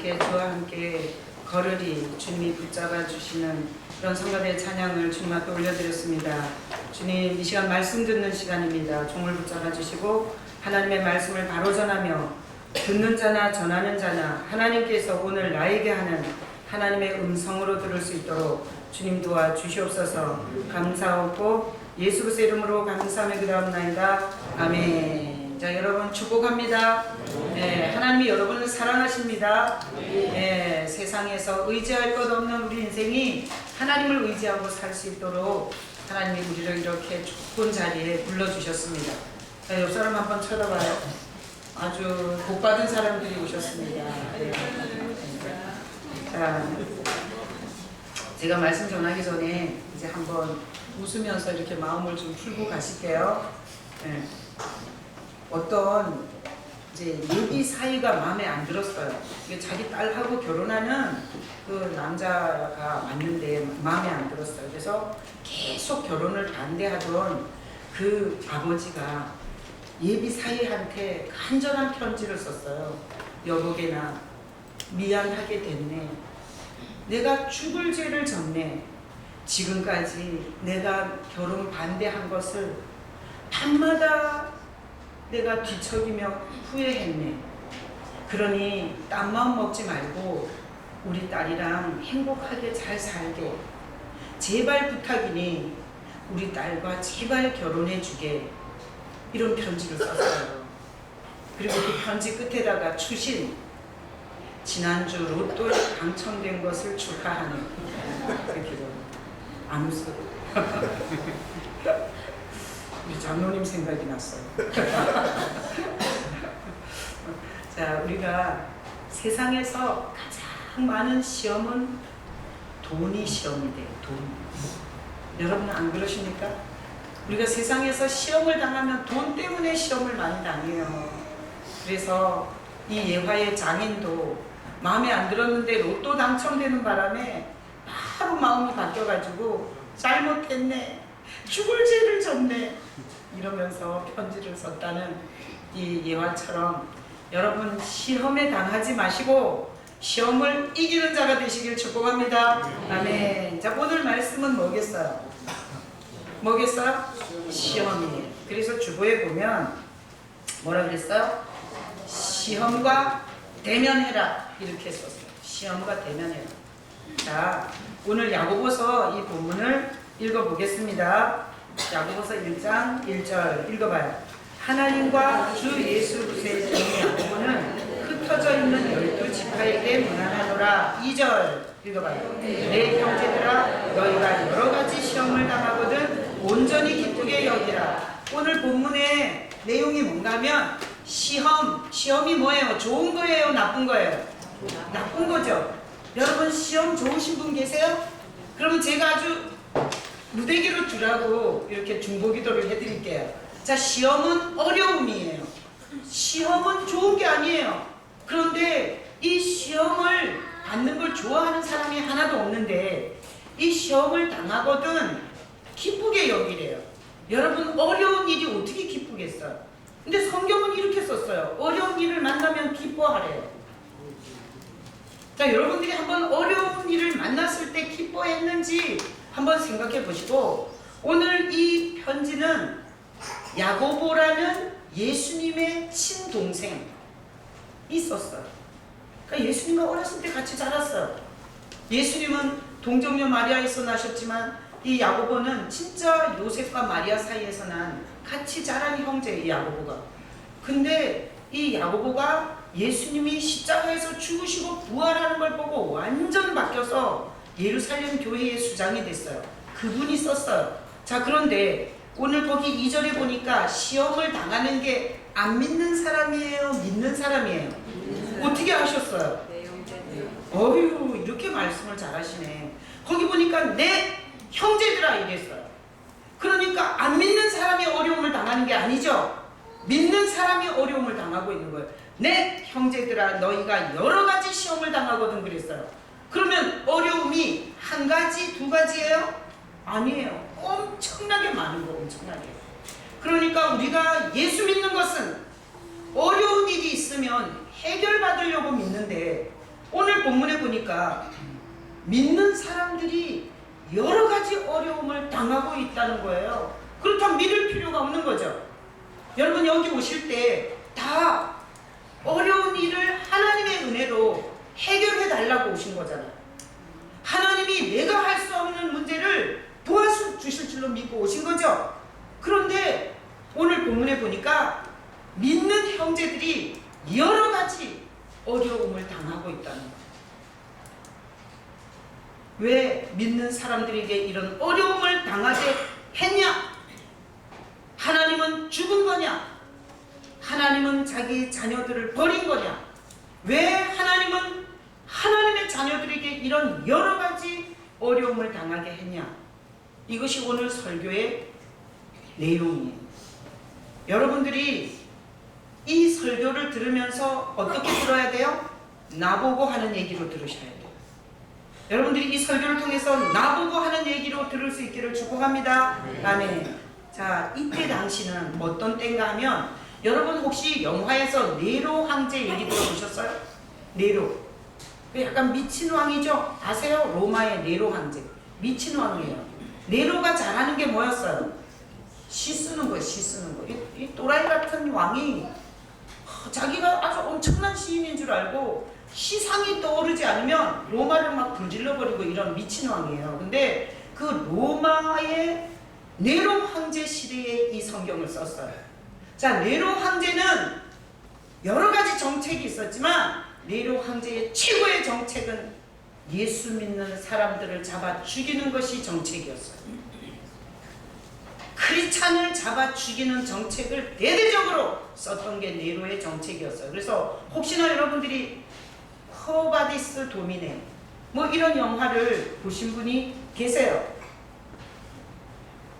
함께 주와 함께 걸으리 주님이 붙잡아 주시는 그런 성가대 찬양을 주님 앞에 올려드렸습니다. 주님, 이 시간 말씀 듣는 시간입니다. 종을 붙잡아 주시고 하나님의 말씀을 바로 전하며 듣는 자나 전하는 자나 하나님께서 오늘 나에게 하는 하나님의 음성으로 들을 수 있도록 주님 도와 주시옵소서. 감사하고 예수 그리스도의 이름으로 감사하며 기도합나이다. 아멘. 자, 여러분 축복합니다. 하나님이 여러분을 사랑하십니다. 세상에서 의지할 것 없는 우리 인생이 하나님을 의지하고 살 수 있도록 하나님이 우리를 이렇게 좋은 자리에 불러주셨습니다. 자, 옆 사람 한번 쳐다봐요. 아주 복받은 사람들이 오셨습니다. 자, 제가 말씀 전하기 전에 이제 한번 웃으면서 이렇게 마음을 좀 풀고 가실게요. 어떤 이제 예비 사이가 마음에 안 들었어요. 이게 자기 딸하고 결혼하는 그 남자가 맞는데 마음에 안 들었어요. 그래서 계속 결혼을 반대하던 그 아버지가 예비 사이한테 간절한 편지를 썼어요. 여보게나 미안하게 됐네. 내가 죽을 죄를 졌네. 지금까지 내가 결혼 반대한 것을 밤마다 내가 뒤척이며 후회했네. 그러니 딴 마음 먹지 말고 우리 딸이랑 행복하게 잘 살게. 제발 부탁이니 우리 딸과 제발 결혼해 주게. 이런 편지를 썼어요. 그리고 그 편지 끝에다가 추신 지난주 로또 당첨된 것을 축하하는 이렇게 안 웃어. 우리 장로님 생각이 났어요. 자, 우리가 세상에서 가장 많은 시험은 돈이 시험이 돼요. 돈. 여러분은 안 그러십니까? 우리가 세상에서 시험을 당하면 돈 때문에 시험을 많이 당해요. 그래서 이 예화의 장인도 마음에 안 들었는데 로또 당첨되는 바람에 바로 마음이 바뀌어가지고 잘못했네, 죽을 죄를 졌네 이러면서 편지를 썼다는 이 예화처럼 여러분 시험에 당하지 마시고 시험을 이기는 자가 되시길 축복합니다. 아멘. 자, 오늘 말씀은 뭐겠어요? 뭐겠어요? 시험이에요. 그래서 주보에 보면 뭐라 그랬어요? 시험과 대면해라 이렇게 썼어요. 시험과 대면해라. 자, 오늘 야고보서 이 본문을 읽어보겠습니다. 야고보서 1장 1절 읽어봐요. 하나님과 주 예수 그리스도의 종이 야고보는 흩어져 있는 12지파에게 문안하노라. 2절 읽어봐요. 내 형제들아, 너희가 여러가지 시험을 당하거든 온전히 기쁘게 여기라. 오늘 본문의 내용이 뭔가 하면 시험이 뭐예요? 좋은 거예요? 나쁜 거예요? 나쁜 거죠. 여러분 시험 좋으신 분 계세요? 그러면 제가 아주 무대기로 주라고 이렇게 중보기도를 해드릴게요. 자, 시험은 어려움이에요. 시험은 좋은 게 아니에요. 그런데 이 시험을 받는 걸 좋아하는 사람이 하나도 없는데 이 시험을 당하거든 기쁘게 여기래요. 여러분 어려운 일이 어떻게 기쁘겠어요? 근데 성경은 이렇게 썼어요. 어려운 일을 만나면 기뻐하래요. 자, 여러분들이 한번 어려운 일을 만났을 때 기뻐했는지 한번 생각해 보시고, 오늘 이 편지는 야고보라는 예수님의 친동생이 썼어요. 그러니까 예수님과 어렸을 때 같이 자랐어요. 예수님은 동정녀 마리아에서 나셨지만 이 야고보는 진짜 요셉과 마리아 사이에서 난 같이 자란 형제예요, 야고보가. 근데 이 야고보가 예수님이 십자가에서 죽으시고 부활하는 걸 보고 완전 바뀌어서 예루살렘 교회의 수장이 됐어요. 그분이 썼어요. 자, 그런데 오늘 거기 2절에 보니까 시험을 당하는 게 안 믿는 사람이에요? 믿는 사람이에요? 어떻게 아셨어요? 어휴, 이렇게 말씀을 잘하시네. 거기 보니까 내 형제들아 이랬어요. 그러니까 안 믿는 사람이 어려움을 당하는 게 아니죠. 믿는 사람이 어려움을 당하고 있는 거예요. 내 형제들아, 너희가 여러 가지 시험을 당하거든 그랬어요. 그러면 어려움이 한 가지, 두 가지예요? 아니에요. 엄청나게 많은 거, 엄청나게. 그러니까 우리가 예수 믿는 것은 어려운 일이 있으면 해결받으려고 믿는데, 오늘 본문에 보니까 믿는 사람들이 여러 가지 어려움을 당하고 있다는 거예요. 그렇다면 믿을 필요가 없는 거죠. 여러분 여기 오실 때 다 어려운 일을 하나님의 은혜로 해결해 달라고 오신 거잖아요. 하나님이 내가 할 수 없는 문제를 도와주실 줄로 믿고 오신 거죠. 그런데 오늘 본문에 보니까 믿는 형제들이 여러 가지 어려움을 당하고 있다는 거예요. 왜 믿는 사람들에게 이런 어려움을 당하게 했냐? 하나님은 죽은 거냐? 하나님은 자기 자녀들을 버린 거냐? 왜 하나님은 하나님의 자녀들에게 이런 여러 가지 어려움을 당하게 했냐? 이것이 오늘 설교의 내용이에요. 여러분들이 이 설교를 들으면서 어떻게 들어야 돼요? 나보고 하는 얘기로 들으셔야 돼요. 여러분들이 이 설교를 통해서 나보고 하는 얘기로 들을 수 있기를 축복합니다. 아멘. 자, 이때 당시는 어떤 때인가 하면 여러분 혹시 영화에서 네로 황제 얘기 들어보셨어요? 네로. 약간 미친 왕이죠? 아세요? 로마의 네로 황제. 미친 왕이에요. 네로가 잘하는 게 뭐였어요? 시 쓰는 거예요. 시 쓰는 거. 이 또라이 같은 왕이 자기가 아주 엄청난 시인인 줄 알고 시상이 떠오르지 않으면 로마를 막 불질러버리고 이런 미친 왕이에요. 근데 그 로마의 네로 황제 시대에 이 성경을 썼어요. 자, 네로 황제는 여러 가지 정책이 있었지만 네로 황제의 최고의 정책은 예수 믿는 사람들을 잡아 죽이는 것이 정책이었어요. 크리스찬을 잡아 죽이는 정책을 대대적으로 썼던 게 네로의 정책이었어요. 그래서 혹시나 여러분들이 코바디스 도미네 뭐 이런 영화를 보신 분이 계세요.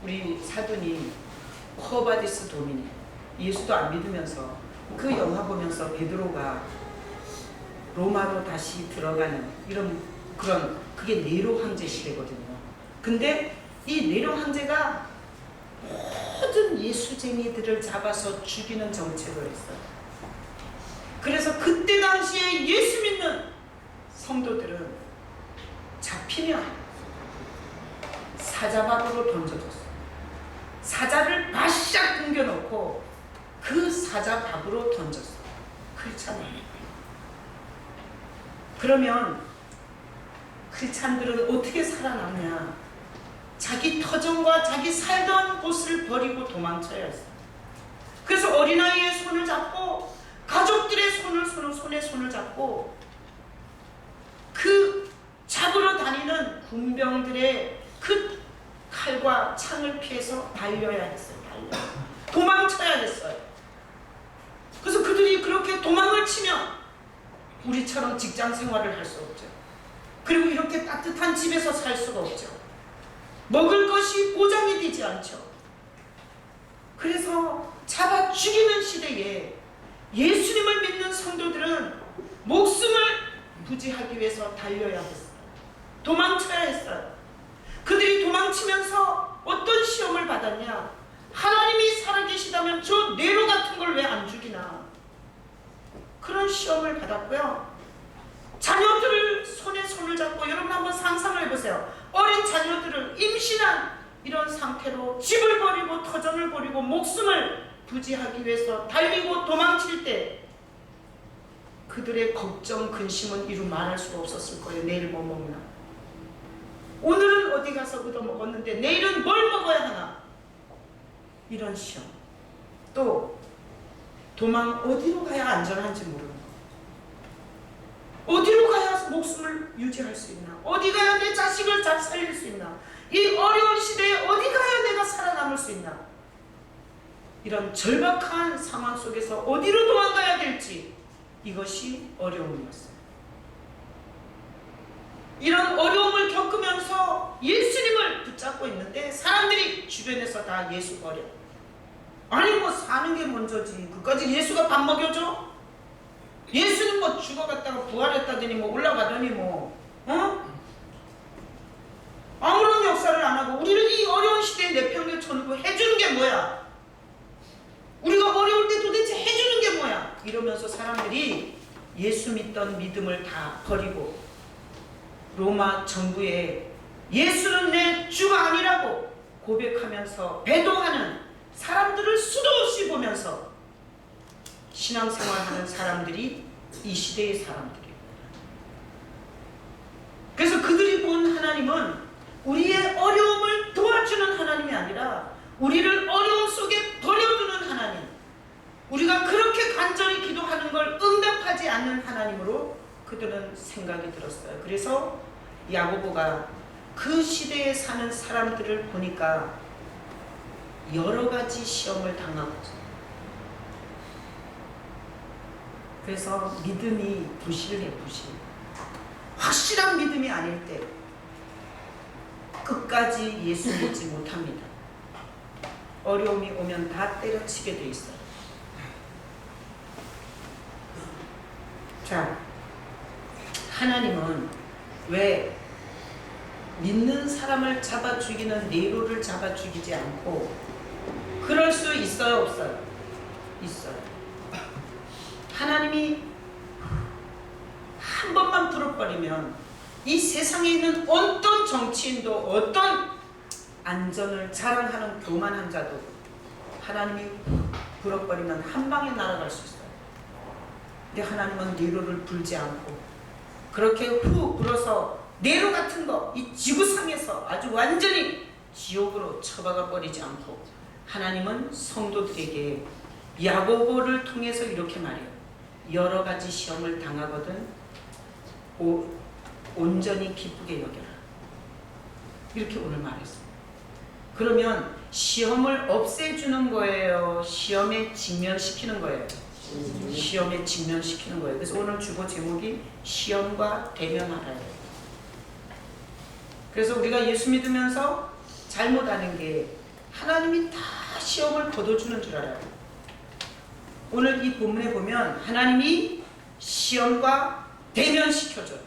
우리 사돈이 코바디스 도미네 예수도 안 믿으면서 그 영화 보면서 베드로가 로마로 다시 들어가는 그런 그게 네로 황제 시대거든요. 근데 이 네로 황제가 모든 예수쟁이들을 잡아서 죽이는 정책을 했어요. 그래서 그때 당시에 예수 믿는 성도들은 잡히면 사자밥으로 던져줬어요. 사자를 바싹 끊겨놓고 그 사자 밥으로 던졌어요. 크리스찬을. 그러면 크리스찬들은 어떻게 살아남냐? 자기 터전과 자기 살던 곳을 버리고 도망쳐야 했어요. 그래서 어린아이의 손을 잡고 가족들의 손에 손을 잡고 그 잡으러 다니는 군병들의 그 칼과 창을 피해서 달려야 했어요. 도망쳐야 했어요. 그래서 그들이 그렇게 도망을 치면 우리처럼 직장 생활을 할 수 없죠. 그리고 이렇게 따뜻한 집에서 살 수가 없죠. 먹을 것이 보장이 되지 않죠. 그래서 잡아 죽이는 시대에 예수님을 믿는 성도들은 목숨을 부지하기 위해서 달려야 했어요. 도망쳐야 했어요. 그들이 도망치면서 어떤 시험을 받았냐? 하나님이 살아계시다면 저 네로 같은 걸 왜 안 죽이나? 그런 시험을 받았고요. 자녀들을 손에 손을 잡고 여러분 한번 상상을 해보세요. 어린 자녀들을 임신한 이런 상태로 집을 버리고 터전을 버리고 목숨을 부지하기 위해서 달리고 도망칠 때 그들의 걱정, 근심은 이루 말할 수가 없었을 거예요. 내일 뭐 먹나? 오늘은 어디 가서 얻어먹었는데 내일은 뭘 먹어야 하나? 이런 시험. 또 도망 어디로 가야 안전한지 모르는 거. 어디로 가야 목숨을 유지할 수 있나? 어디 가야 내 자식을 잘 살릴 수 있나? 이 어려운 시대에 어디 가야 내가 살아남을 수 있나? 이런 절박한 상황 속에서 어디로 도망가야 될지 이것이 어려움이었어요. 이런 어려움을 겪으면서 예수님을 붙잡고 있는데 사람들이 주변에서 다 예수 버려. 아니 뭐 사는 게 먼저지. 그까지 예수가 밥 먹여줘? 예수는 뭐 죽어갔다가 부활했다더니 뭐 올라가더니 뭐 아무런 역사를 안 하고 우리는 이 어려운 시대에 내팽개쳐놓고 해주는 게 뭐야? 우리가 어려울 때 도대체 해주는 게 뭐야? 이러면서 사람들이 예수 믿던 믿음을 다 버리고 로마 정부에 예수는 내 주가 아니라고 고백하면서 배도하는 사람들을 수도 없이 보면서 신앙생활하는 사람들이 이 시대의 사람들이에요. 그래서 그들이 본 하나님은 우리의 어려움을 도와주는 하나님이 아니라 우리를 어려움 속에 버려두는 하나님, 우리가 그렇게 간절히 기도하는 걸 응답하지 않는 하나님으로 그들은 생각이 들었어요. 그래서 야고보가 그 시대에 사는 사람들을 보니까 여러 가지 시험을 당하고, 그래서 믿음이 부실해. 확실한 믿음이 아닐 때 끝까지 예수 믿지 못합니다. 어려움이 오면 다 때려치게 돼 있어요. 자, 하나님은 왜 믿는 사람을 잡아 죽이는 네로를 잡아 죽이지 않고, 그럴 수 있어요, 없어요? 있어요. 하나님이 한 번만 불어버리면 이 세상에 있는 어떤 정치인도, 어떤 안전을 자랑하는 교만한 자도 하나님이 불어버리면 한 방에 날아갈 수 있어요. 근데 하나님은 네로를 불지 않고 그렇게 후 불어서 네로 같은 거 이 지구상에서 아주 완전히 지옥으로 처박아 버리지 않고, 하나님은 성도들에게 야고보를 통해서 이렇게 말해요. 여러 가지 시험을 당하거든 온전히 기쁘게 여겨라. 이렇게 오늘 말했어요. 그러면 시험을 없애주는 거예요? 시험에 직면시키는 거예요? 시험에 직면시키는 거예요. 그래서 오늘 주보 제목이 시험과 대면하라예요. 그래서 우리가 예수 믿으면서 잘못하는 게 하나님이 다 시험을 거둬주는 줄 알아요. 오늘 이 본문에 보면 하나님이 시험과 대면시켜줘요.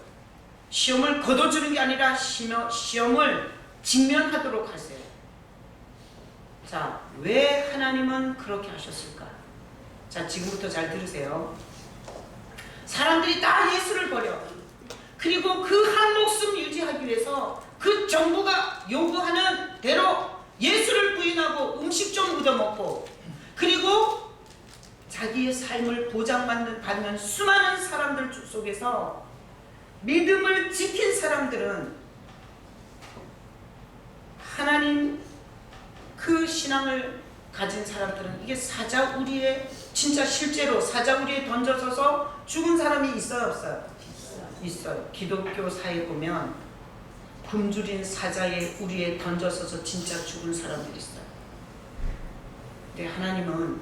시험을 거둬주는 게 아니라 시험을 직면하도록 하세요. 자, 왜 하나님은 그렇게 하셨을까? 자, 지금부터 잘 들으세요. 사람들이 다 예수를 버려. 그리고 그 한 목숨 유지하기 위해서 그 정부가 요구하는 대로 예수를 부인하고 음식 좀 묻어먹고, 그리고 자기의 삶을 보장받는 수많은 사람들 속에서 믿음을 지킨 사람들은, 하나님 그 신앙을 가진 사람들은, 이게 사자우리에 진짜 실제로 사자우리에 던져져서 죽은 사람이 있어요, 없어요? 있어요. 기독교사에 보면 굶주린 사자의 우리에 던져서서 진짜 죽은 사람들이 있어요. 근데 하나님은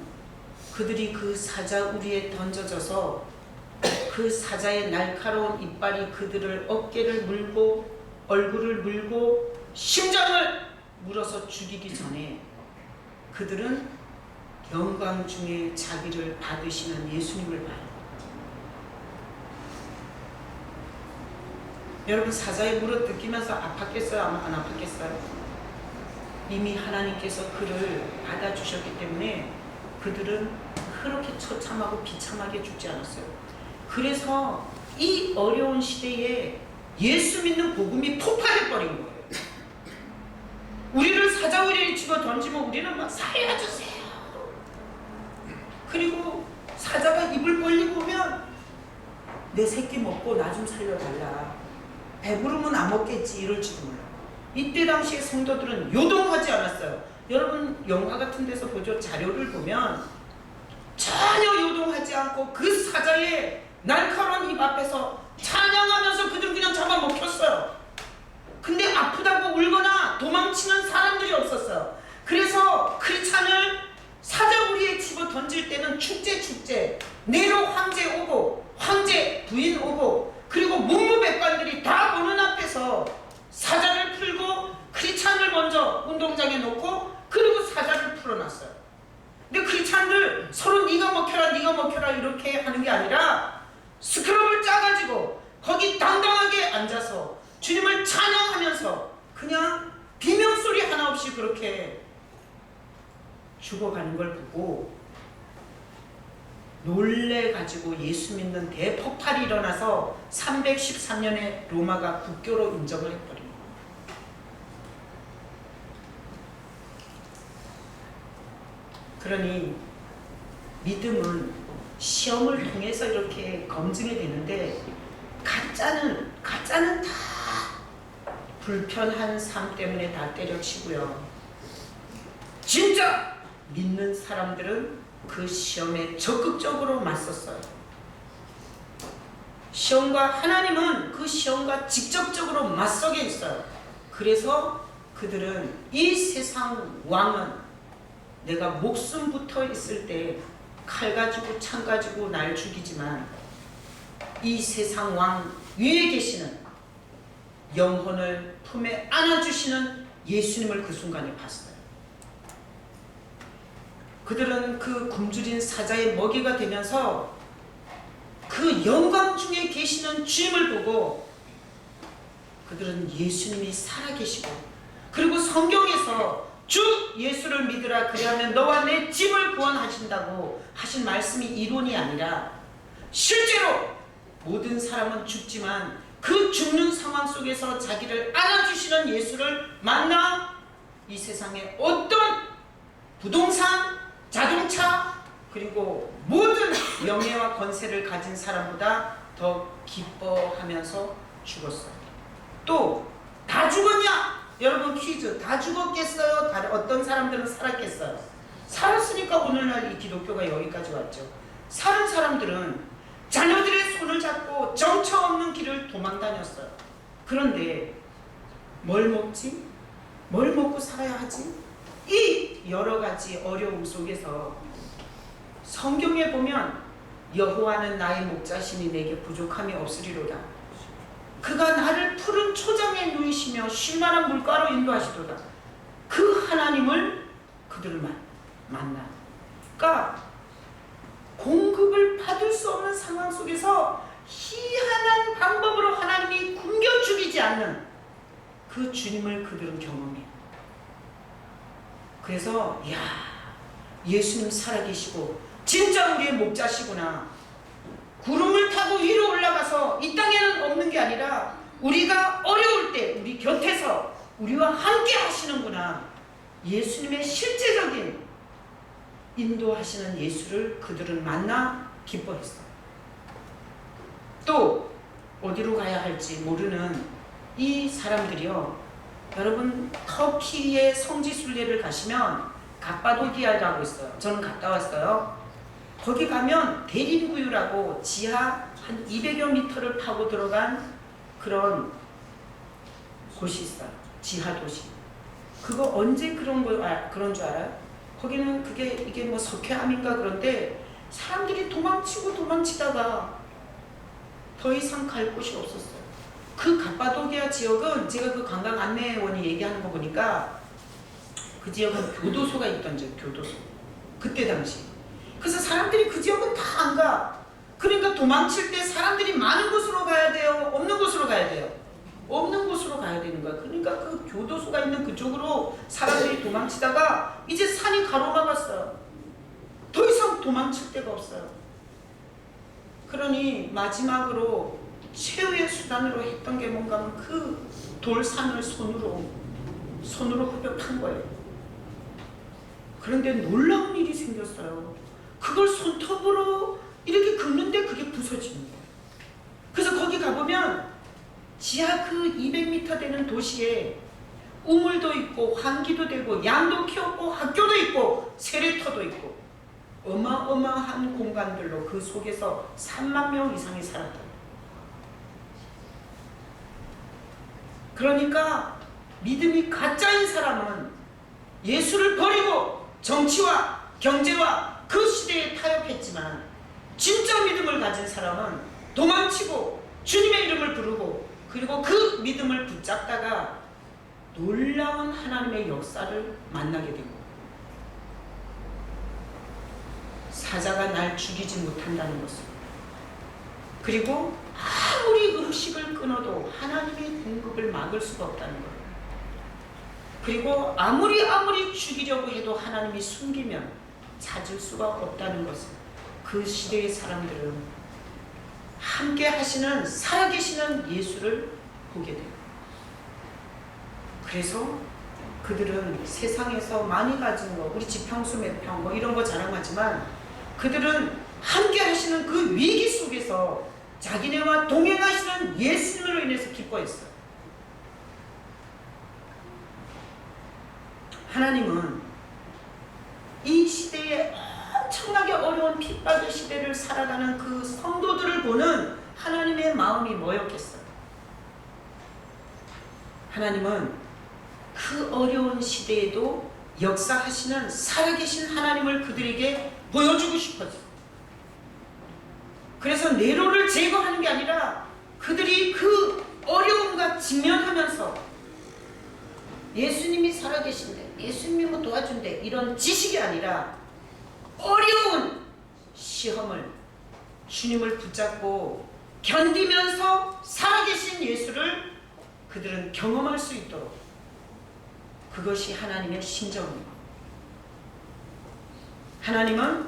그들이 그 사자우리에 던져져서 그 사자의 날카로운 이빨이 그들을 어깨를 물고 얼굴을 물고 심장을 물어서 죽이기 전에 그들은 영광 중에 자기를 받으시는 예수님을 봐요. 여러분, 사자의 물어 뜯기면서 아팠겠어요? 안 아팠겠어요? 이미 하나님께서 그를 받아주셨기 때문에 그들은 그렇게 처참하고 비참하게 죽지 않았어요. 그래서 이 어려운 시대에 예수 믿는 복음이 폭발해버린 거예요. 우리를 사자우리에 집어 던지면 우리는 막 살려주세요. 그리고 사자가 입을 벌리고 오면 내 새끼 먹고 나 좀 살려달라. 배부르면 안 먹겠지 이럴지도 몰라. 이때 당시에 성도들은 요동하지 않았어요. 여러분 영화 같은 데서 보죠. 자료를 보면 전혀 요동하지 않고 그 사자의 날카로운 입 앞에서 찬양하면서 그들 그냥 잡아먹혔어요. 근데 아프다고 울거나 도망치는 사람들이 없었어요. 그래서 크리스찬을 사자우리에 집어 던질 때는 축제 네로 황제 오고 황제 부인 오고 그리고 문무백관들이 다 보는 앞에서 사자를 풀고 크리스찬을 먼저 운동장에 놓고 그리고 사자를 풀어놨어요. 근데 크리스찬들 서로 네가 먹혀라 이렇게 하는 게 아니라 스크럽을 짜가지고 거기 당당하게 앉아서 주님을 찬양하면서 그냥 비명소리 하나 없이 그렇게 죽어가는 걸 보고 놀래가지고 예수 믿는 대폭발이 일어나서 313년에 로마가 국교로 인정을 해버립니다. 그러니 믿음은 시험을 통해서 이렇게 검증이 되는데 가짜는 다 불편한 삶 때문에 다 때려치고요. 진짜 믿는 사람들은 그 시험에 적극적으로 맞섰어요. 하나님은 그 시험과 직접적으로 맞서게 있어요. 그래서 그들은 이 세상 왕은 내가 목숨 붙어 있을 때 칼 가지고 창 가지고 날 죽이지만 이 세상 왕 위에 계시는 영혼을 품에 안아주시는 예수님을 그 순간에 봤어요. 그들은 그 굶주린 사자의 먹이가 되면서 그 영광 중에 계시는 주님을 보고 그들은 예수님이 살아계시고, 그리고 성경에서 주 예수를 믿으라 그리하면 너와 내 집을 구원하신다고 하신 말씀이 이론이 아니라 실제로 모든 사람은 죽지만 그 죽는 상황 속에서 자기를 안아주시는 예수를 만나 이 세상에 어떤 부동산, 자동차, 그리고 모든 명예와 권세를 가진 사람보다 더 기뻐하면서 죽었어요. 또 다 죽었냐? 여러분 퀴즈. 다 죽었겠어요? 어떤 사람들은 살았겠어요? 살았으니까 오늘날 이 기독교가 여기까지 왔죠. 사는 사람들은 자녀들의 손을 잡고 정처 없는 길을 도망 다녔어요. 그런데 뭘 먹지? 뭘 먹고 살아야 하지? 이 여러 가지 어려움 속에서 성경에 보면 여호와는 나의 목자시니 내게 부족함이 없으리로다. 그가 나를 푸른 초장에 누이시며 쉴만한 물가로 인도하시도다. 그 하나님을 그들을 만나. 그러니까 공급을 받을 수 없는 상황 속에서 희한한 방법으로 하나님이 굶겨 죽이지 않는 그 주님을 그들은 경험해요. 그래서 예수님 살아계시고 진짜 우리의 목자시구나. 구름을 타고 위로 올라가서 이 땅에는 없는 게 아니라 우리가 어려울 때 우리 곁에서 우리와 함께 하시는구나. 예수님의 실제적인 인도하시는 예수를 그들은 만나 기뻐했어요. 또 어디로 가야 할지 모르는 이 사람들이요. 여러분 터키의 성지순례를 가시면 갑바도기아라고 있어요. 저는 갔다 왔어요. 거기 가면 대림구유라고 지하 한 200여 미터를 파고 들어간 그런 곳이 있어요. 지하 도시. 그거 언제 그런 줄 알아요? 거기는 이게 뭐 석회암인가 그런데 사람들이 도망치다가 더 이상 갈 곳이 없었어요. 그 갑바도기아 지역은 제가 그 관광 안내원이 얘기하는 거 보니까 그 지역은 교도소가 있던 지역, 교도소. 그때 당시. 그래서 사람들이 그 지역은 다 안 가. 그러니까 도망칠 때 사람들이 많은 곳으로 가야 돼요? 없는 곳으로 가야 돼요? 없는 곳으로 가야 되는 거야. 그러니까 그 교도소가 있는 그쪽으로 사람들이 도망치다가 이제 산이 가로막았어요. 더 이상 도망칠 데가 없어요. 그러니 마지막으로 최후의 수단으로 했던 게 뭔가 하면 그 돌산을 손으로 흡입한 거예요. 그런데 놀라운 일이 생겼어요. 그걸 손톱으로 이렇게 긁는데 그게 부서지는 거예요. 그래서 거기 가보면 지하 그 200m 되는 도시에 우물도 있고 환기도 되고 양도 키웠고 학교도 있고 세례터도 있고 어마어마한 공간들로 그 속에서 3만 명 이상이 살았다. 그러니까 믿음이 가짜인 사람은 예수를 버리고 정치와 경제와 그 시대에 타협했지만 진짜 믿음을 가진 사람은 도망치고 주님의 이름을 부르고 그리고 그 믿음을 붙잡다가 놀라운 하나님의 역사를 만나게 된 거예요. 사자가 날 죽이지 못한다는 것을, 그리고 아무리 음식을 끊어도 하나님의 공급을 막을 수가 없다는 거예요. 그리고 아무리 죽이려고 해도 하나님이 숨기면 찾을 수가 없다는 것을, 그 시대의 사람들은 함께 하시는 살아계시는 예수를 보게 돼요. 그래서 그들은 세상에서 많이 가진 거, 우리 지평수 몇 평 뭐 이런 거 자랑하지만 그들은 함께 하시는 그 위기 속에서 자기네와 동행하시는 예수님으로 인해서 기뻐했어요. 하나님은 이 시대에 엄청나게 어려운 핍박의 시대를 살아가는 그 성도들을 보는 하나님의 마음이 뭐였겠어요? 하나님은 그 어려운 시대에도 역사하시는 살아계신 하나님을 그들에게 보여주고 싶었어요. 그래서 네로를 제거하는 게 아니라 그들이 그 어려움과 직면하면서 예수님이 살아계신데, 예수님이 뭐 도와준대, 이런 지식이 아니라 어려운 시험을 주님을 붙잡고 견디면서 살아계신 예수를 그들은 경험할 수 있도록, 그것이 하나님의 심정입니다. 하나님은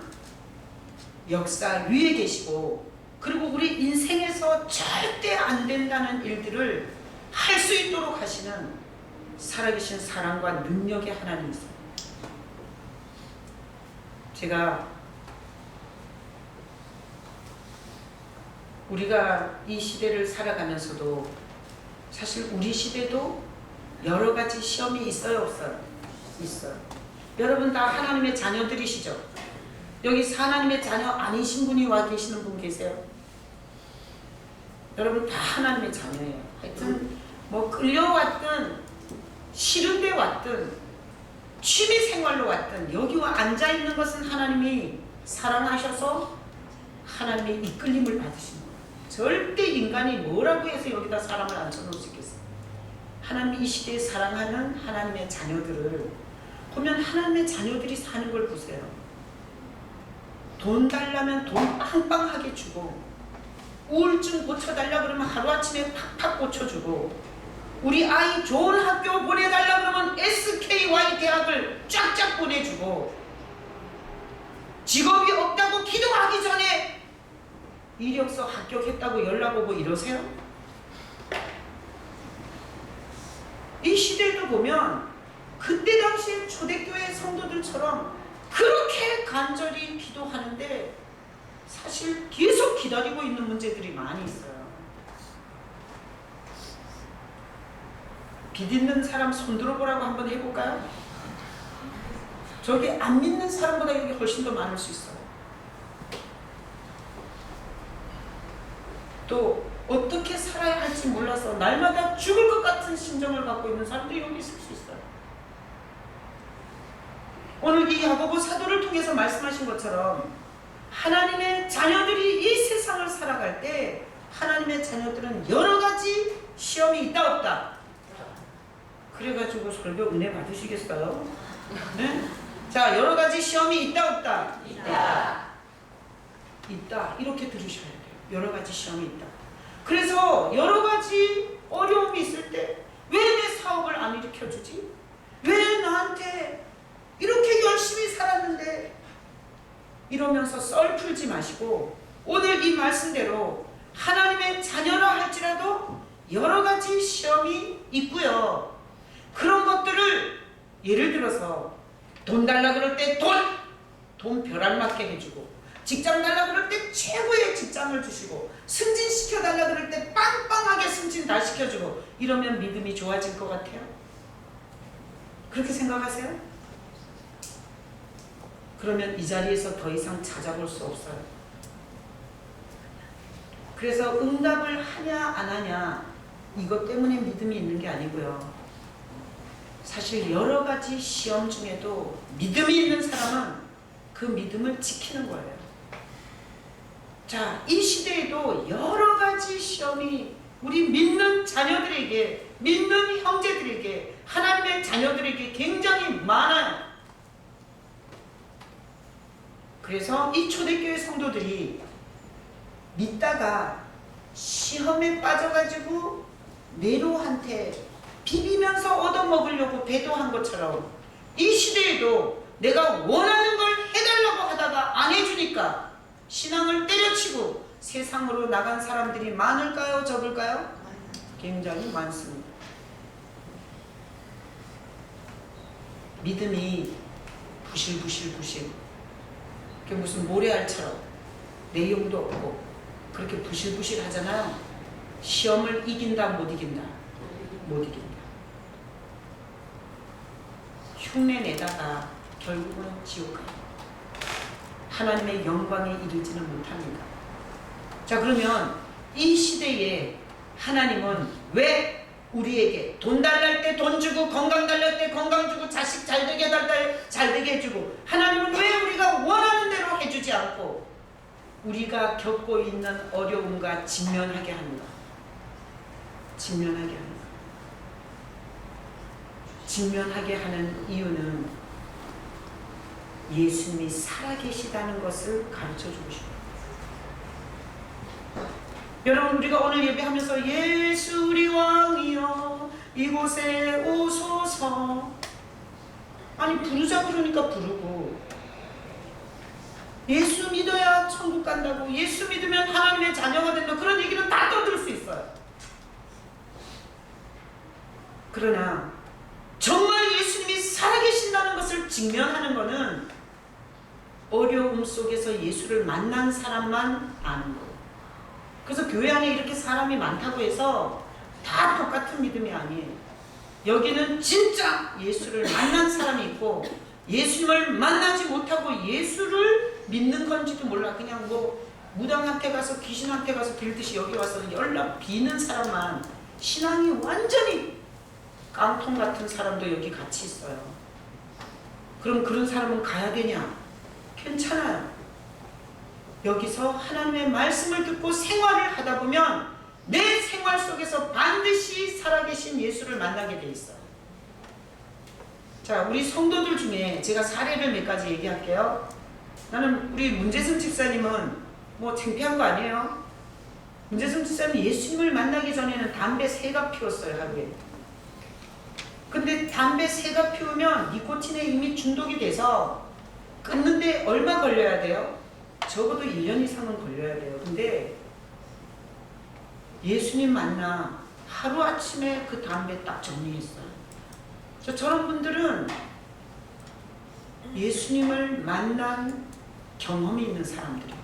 역사 위에 계시고, 그리고 우리 인생에서 절대 안 된다는 일들을 할 수 있도록 하시는 살아계신 사랑과 능력의 하나님이세요. 제가 우리가 이 시대를 살아가면서도 사실 우리 시대도 여러 가지 시험이 있어요, 없어요? 있어요. 여러분 다 하나님의 자녀들이시죠? 여기 하나님의 자녀 아니신 분이 와 계시는 분 계세요? 여러분 다 하나님의 자녀예요. 하여튼 뭐 끌려왔든 싫은데 왔든 취미생활로 왔든 여기 와 앉아있는 것은 하나님이 사랑하셔서 하나님의 이끌림을 받으신 거예요. 절대 인간이 뭐라고 해서 여기다 사람을 앉혀놓을 수 있겠어요? 하나님이 이 시대에 사랑하는 하나님의 자녀들을 보면 하나님의 자녀들이 사는 걸 보세요. 돈 달라면 돈 빵빵하게 주고, 우울증 고쳐달라 그러면 하루아침에 팍팍 고쳐주고, 우리 아이 좋은 학교 보내달라 그러면 SKY 대학을 쫙쫙 보내주고, 직업이 없다고 기도하기 전에 이력서 합격했다고 연락 오고 이러세요? 이 시대도 보면 그때 당시 초대교회 성도들처럼 그렇게 간절히 기도하는데 사실 계속 기다리고 있는 문제들이 많이 있어요. 빛 있는 사람 손 들어보라고 한번 해볼까요? 저기 안 믿는 사람보다 여기 훨씬 더 많을 수 있어요. 또 어떻게 살아야 할지 몰라서 날마다 죽을 것 같은 심정을 갖고 있는 사람들이 여기 있을 수 있어요. 오늘 이 야고보 사도를 통해서 말씀하신 것처럼 하나님의 자녀들이 이 세상을 살아갈 때 하나님의 자녀들은 여러 가지 시험이 있다 없다. 그래가지고 설교 은혜 받으시겠어요? 네? 자, 여러 가지 시험이 있다 없다? 있다. 있다. 이렇게 들으셔야 돼요. 여러 가지 시험이 있다. 그래서 여러 가지 어려움이 있을 때 왜 내 사업을 안 일으켜주지? 왜 나한테 이렇게 열심히 살았는데? 이러면서 썰 풀지 마시고 오늘 이 말씀대로 하나님의 자녀라 할지라도 여러 가지 시험이 있고요. 그런 것들을 예를 들어서 돈 달라 그럴 때 돈 벼락맞게 해주고, 직장 달라 그럴 때 최고의 직장을 주시고, 승진시켜 달라 그럴 때 빵빵하게 승진 다 시켜주고, 이러면 믿음이 좋아질 것 같아요? 그렇게 생각하세요? 그러면 이 자리에서 더 이상 찾아볼 수 없어요. 그래서 응답을 하냐 안 하냐 이것 때문에 믿음이 있는 게 아니고요. 사실 여러 가지 시험 중에도 믿음이 있는 사람은 그 믿음을 지키는 거예요. 자, 이 시대에도 여러 가지 시험이 우리 믿는 자녀들에게, 믿는 형제들에게, 하나님의 자녀들에게 굉장히 많아요. 그래서 이 초대교회 성도들이 믿다가 시험에 빠져가지고 네로한테 비비면서 얻어먹으려고 배도한 것처럼 이 시대에도 내가 원하는 걸 해달라고 하다가 안 해주니까 신앙을 때려치고 세상으로 나간 사람들이 많을까요? 적을까요? 굉장히 많습니다. 믿음이 부실부실 그게 무슨 모래알처럼 내용도 없고 그렇게 부실부실 하잖아요. 시험을 이긴다 못 이긴다? 못 이긴다. 흉내 내다가 결국은 지옥 가요. 하나님의 영광에 이르지는 못합니다. 자, 그러면 이 시대에 하나님은 왜 우리에게 돈 달랄 때 돈 주고 건강 달랄 때 건강 주고 자식 잘되게 해달 때 잘되게 해주고 하나님은 왜 우리가 원하는 대로 해주지 않고 우리가 겪고 있는 어려움과 직면하게 하는가? 직면하게 하는가? 직면하게 하는 이유는 예수님이 살아계시다는 것을 가르쳐주고 싶어요. 여러분, 우리가 오늘 예배하면서 예수 우리 왕이여 이곳에 오소서, 아니 부르자 그러니까 부르고, 예수 믿어야 천국 간다고, 예수 믿으면 하나님의 자녀가 된다, 그런 얘기는 다 떠들 수 있어요. 그러나 정말 예수님이 살아계신다는 것을 직면하는 것은 어려움 속에서 예수를 만난 사람만 아는 거예요. 그래서 교회 안에 이렇게 사람이 많다고 해서 다 똑같은 믿음이 아니에요. 여기는 진짜 예수를 만난 사람이 있고, 예수님을 만나지 못하고 예수를 믿는 건지도 몰라. 그냥 뭐 무당한테 가서 귀신한테 가서 빌듯이 여기 와서 연락 비는 사람만, 신앙이 완전히 깡통 같은 사람도 여기 같이 있어요. 그럼 그런 사람은 가야 되냐? 괜찮아요. 여기서 하나님의 말씀을 듣고 생활을 하다 보면 내 생활 속에서 반드시 살아계신 예수를 만나게 돼 있어요. 자, 우리 성도들 중에 제가 사례를 몇 가지 얘기할게요. 나는 우리 문재승 집사님은 뭐 창피한 거 아니에요. 문재승 집사님 예수님을 만나기 전에는 담배 3갑 피웠어요, 하루에. 근데 담배 3갑 피우면 니코틴에 이미 중독이 돼서 끊는데 얼마 걸려야 돼요? 적어도 1년 이상은 걸려야 돼요. 근데 예수님 만나 하루아침에 그 담배 딱 정리했어요. 저런 분들은 예수님을 만난 경험이 있는 사람들이에요.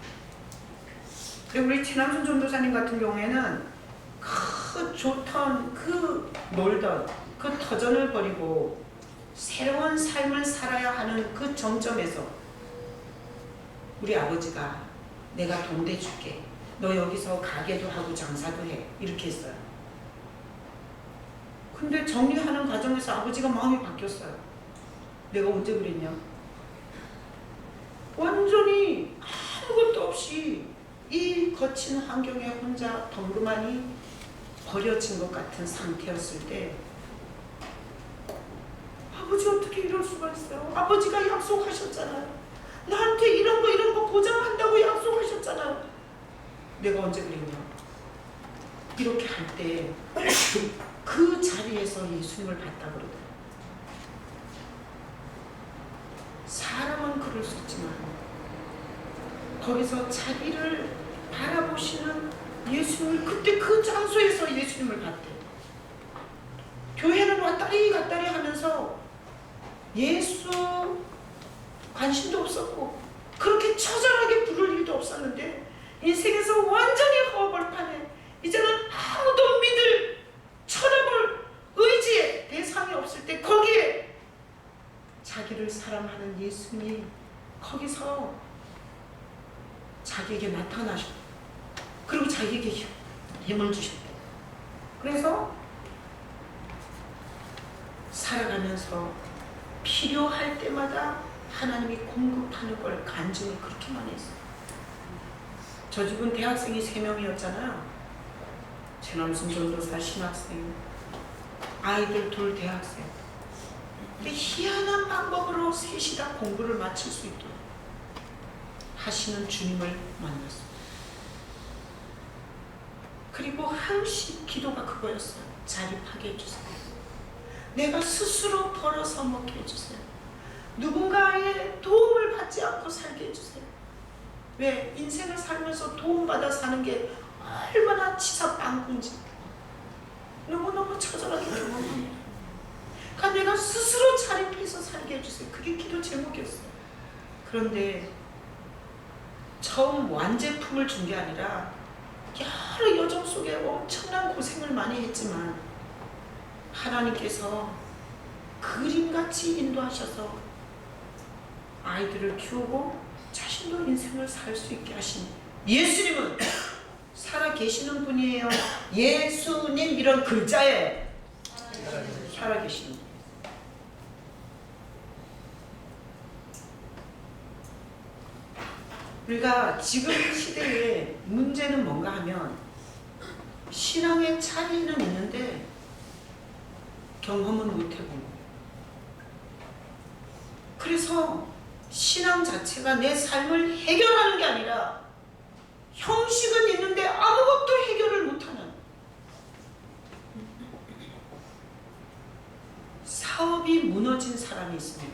그리고 우리 최남순 전도사님 같은 경우에는 그 좋던, 그 놀던 그 터전을 버리고 새로운 삶을 살아야 하는 그 정점에서 우리 아버지가 내가 돈 대줄게, 너 여기서 가게도 하고 장사도 해, 이렇게 했어요. 근데 정리하는 과정에서 아버지가 마음이 바뀌었어요. 내가 언제 그랬냐? 완전히 아무것도 없이 이 거친 환경에 혼자 덩그마니 버려진 것 같은 상태였을 때 아버지 어떻게 이럴 수가 있어요? 아버지가 약속하셨잖아요. 나한테 이런 거 보장한다고 약속하셨잖아요. 내가 언제 그랬냐? 이렇게 할 때 그 자리에서 예수님을 봤다 그러더라고요. 사람은 그럴 수 있지만 거기서 자기를 바라보시는 예수님을, 그때 그 장소에서 예수님을 봤대. 교회는 왔다리 갔다리 하면서 예수 관심도 없었고 그렇게 처절하게 부를 일도 없었는데 인생에서 완전히 허벌판에 이제는 아무도 믿을, 쳐다볼 의지의 대상이 없을 때 거기에 자기를 사랑하는 예수님이 거기서 자기에게 나타나셨고 그리고 자기에게 힘을 주셨대. 그래서 살아가면서 필요할 때마다 하나님이 공급하는 걸 간증을 그렇게 많이 했어요. 저 집은 대학생이 3명이었잖아요. 최남순 전도사 신학생, 아이들 둘 대학생. 근데 희한한 방법으로 셋이 다 공부를 마칠 수 있도록 하시는 주님을 만났어요. 그리고 항시 기도가 그거였어요. 자립하게 해주세요. 내가 스스로 벌어서 먹게 해주세요. 누군가의 도움을 받지 않고 살게 해주세요. 왜? 인생을 살면서 도움받아 사는 게 얼마나 치사빵꾼지 너무너무 처절하게 경험합니다. 그러니까 내가 스스로 자립해서 살게 해주세요. 그게 기도 제목이었어요. 그런데 처음 완제품을 준 게 아니라 여러 여정 속에 엄청난 고생을 많이 했지만 하나님께서 그림같이 인도하셔서 아이들을 키우고 자신도 인생을 살 수 있게 하신 예수님은 살아 계시는 분이에요. 예수님 이런 글자에 살아 계시는 분. 우리가 지금 시대에 문제는 뭔가 하면 신앙의 차이는 있는데 경험은 못해보고, 그래서 신앙 자체가 내 삶을 해결하는 게 아니라 형식은 있는데 아무것도 해결을 못하는, 사업이 무너진 사람이 있으면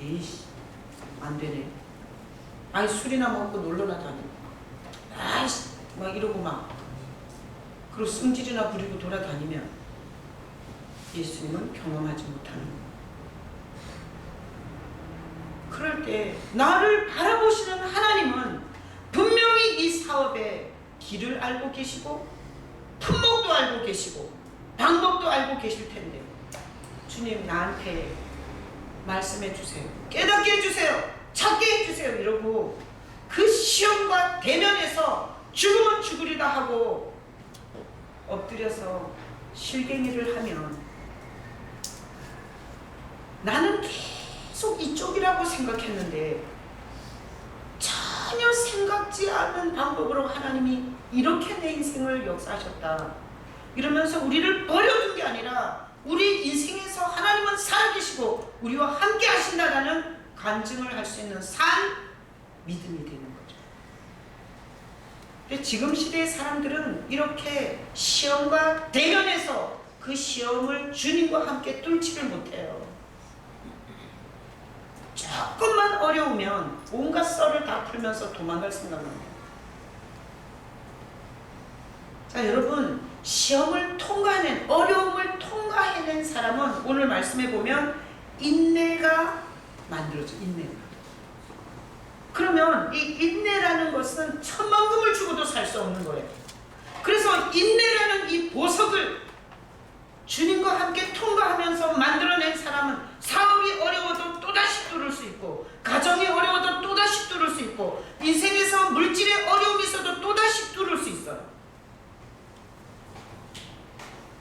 에이씨 안되네, 아이 술이나 먹고 놀러나 다니고 아이씨 막 이러고 막 그리고 승질이나 부리고 돌아다니면 예수님은 경험하지 못하는 거예요. 그럴 때 나를 바라보시는 하나님은 분명히 이 사업의 길을 알고 계시고 품목도 알고 계시고 방법도 알고 계실 텐데, 주님 나한테 말씀해 주세요, 깨닫게 해주세요, 찾게 해주세요 이러고 그 시험과 대면에서 죽으면 죽으리다 하고 엎드려서 실갱이를 하면 나는 계속 이쪽이라고 생각했는데 전혀 생각지 않은 방법으로 하나님이 이렇게 내 인생을 역사하셨다 이러면서 우리를 버려둔 게 아니라 우리 인생에서 하나님은 살아계시고 우리와 함께 하신다라는 간증을 할 수 있는 산 믿음이 되는 거죠. 근데 지금 시대의 사람들은 이렇게 시험과 대면에서 그 시험을 주님과 함께 뚫지를 못해요. 조금만 어려우면 온갖 썰을 다 풀면서 도망갈 생각합니다. 자, 여러분, 시험을 통과해낸, 어려움을 통과해낸 사람은 오늘 말씀해 보면 인내가 만들어져. 인내가. 그러면 이 인내라는 것은 천만금을 주고도 살 수 없는 거예요. 그래서 인내라는 이 보석을 주님과 함께 통과하면서 만들어낸 사람은 사업이 어려워도 또다시 뚫을 수 있고, 가정이 어려워도 또다시 뚫을 수 있고, 인생에서 물질의 어려움이 있어도 또다시 뚫을 수 있어요.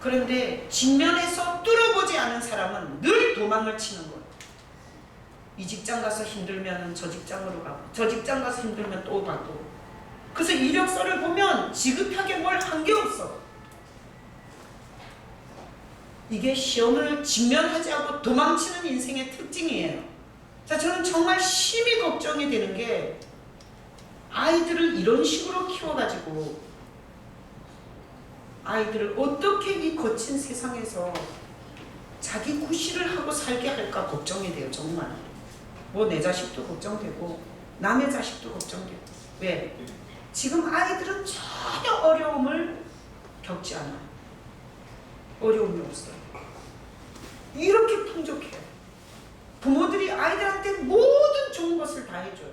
그런데 직면에서 뚫어보지 않은 사람은 늘 도망을 치는 거예요. 이 직장 가서 힘들면 저 직장으로 가고, 저 직장 가서 힘들면 또 가고. 그래서 이력서를 보면 지긋하게 뭘 한 게 없어. 이게 시험을 직면하지 않고 도망치는 인생의 특징이에요. 자, 저는 정말 심히 걱정이 되는 게 아이들을 이런 식으로 키워가지고 아이들을 어떻게 이 거친 세상에서 자기 구실을 하고 살게 할까 걱정이 돼요. 정말. 뭐 내 자식도 걱정되고 남의 자식도 걱정되고. 왜? 지금 아이들은 전혀 어려움을 겪지 않아요. 어려움이 없어요. 이렇게 풍족해요. 부모들이 아이들한테 모든 좋은 것을 다 해줘요.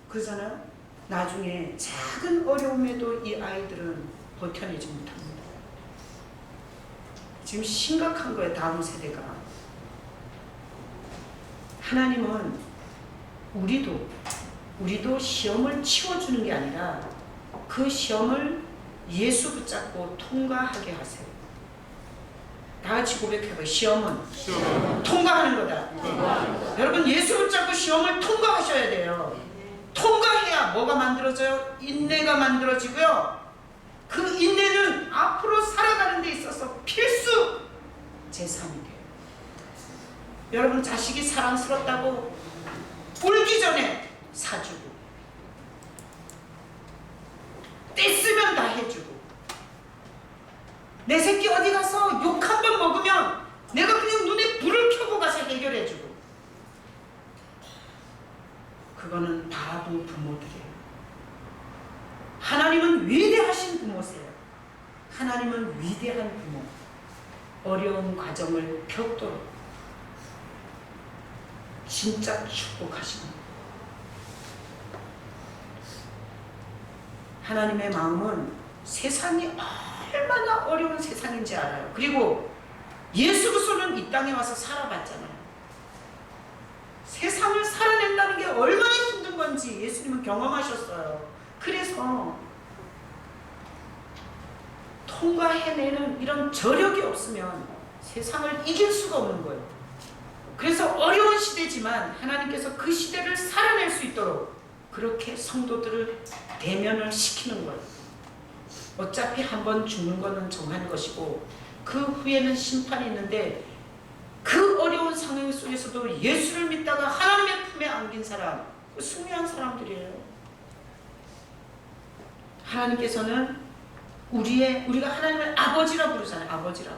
그러잖아요. 나중에 작은 어려움에도 이 아이들은 버텨내지 못합니다. 지금 심각한 거예요. 다음 세대가. 하나님은 우리도 시험을 치워주는 게 아니라 그 시험을 예수 붙잡고 통과하게 하세요. 다 같이 고백해봐요. 시험은 통과하는 거다. 여러분, 예수 붙잡고 시험을 통과하셔야 돼요. 통과해야 뭐가 만들어져요? 인내가 만들어지고요. 그 인내는 앞으로 살아가는 데 있어서 필수 재산이 돼요. 여러분, 자식이 사랑스럽다고 울기 전에 사주고, 떼쓰면 다 해주고, 내 새끼 어디 가서 욕 한 번 먹으면 내가 그냥 눈에 불을 켜고 가서 해결해주고, 그거 그거는 바보 부모들이에요. 하나님은 위대하신 부모세요. 하나님은 위대한 부모. 어려운 과정을 겪도록 진짜 축복하시는 거예요. 하나님의 마음은 세상이 얼마나 어려운 세상인지 알아요. 그리고 예수 그리스도는 이 땅에 와서 살아봤잖아요. 세상을 살아낸다는 게 얼마나 힘든 건지 예수님은 경험하셨어요. 그래서 통과해내는 이런 저력이 없으면 세상을 이길 수가 없는 거예요. 그래서 어려운 시대지만 하나님께서 그 시대를 살아낼 수 있도록 그렇게 성도들을 대면을 시키는 거예요. 어차피 한번 죽는 것은 정한 것이고 그 후에는 심판이 있는데 그 어려운 상황 속에서도 예수를 믿다가 하나님의 품에 안긴 사람, 승리한 사람들이에요. 하나님께서는 우리가 하나님을 아버지라 부르잖아요. 아버지라.